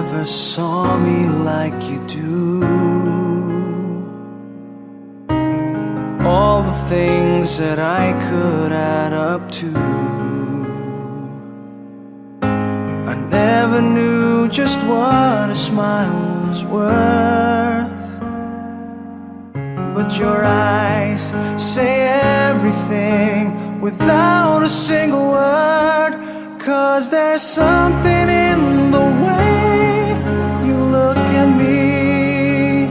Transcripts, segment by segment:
never saw me like you do. All the things that I could add up to, I never knew just what a smile was worth. But your eyes say everything without a single word. 'Cause there's something in the way you look at me.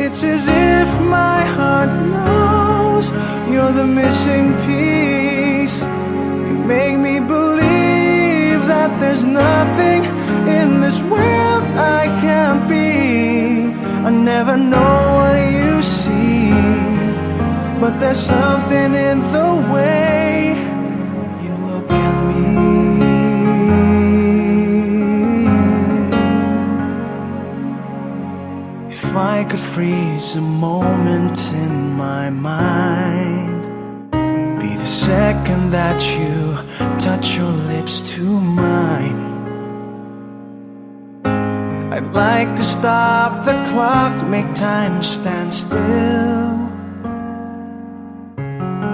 It's as if my heart knows you're the missing piece. You make me believe that there's nothing in this world I can't be. I never know what you see, but there's something in the way you look at me. If I could freeze a moment in my mind, be the second that you touch your lips to mine, I'd like to stop the clock, make time stand still.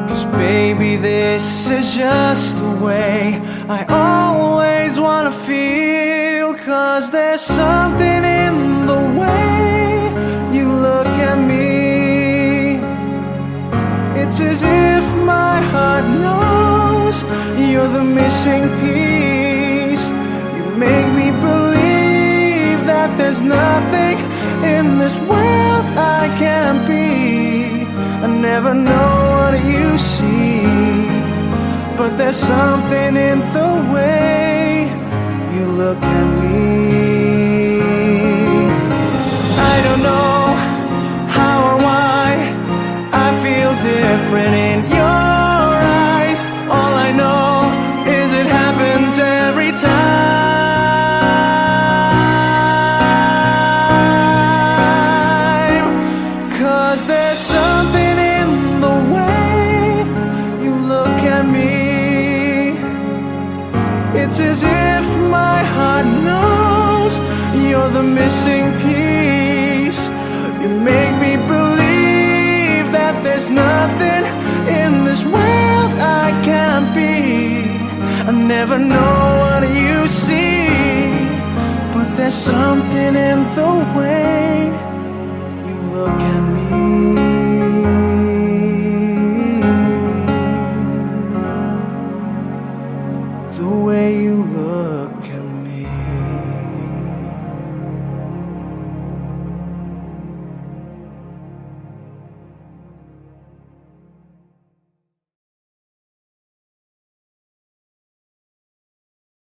'Cause baby, this is just the way I always wanna feel. 'Cause there's something in the way you look at me. It's as if my heart knows you're the missing piece. You make me believe that there's nothing in this world I can't be. I never know what you see, but there's something in the way you look at me. I don't know how or why I feel different in your eyes. All I know is it happens every time. 'Cause there's something in the way you look at me. It's as if my heart knows you're the missing piece. You make me believe that there's nothing in this world I can't be. I never know what you see, but there's something in the way you look at me.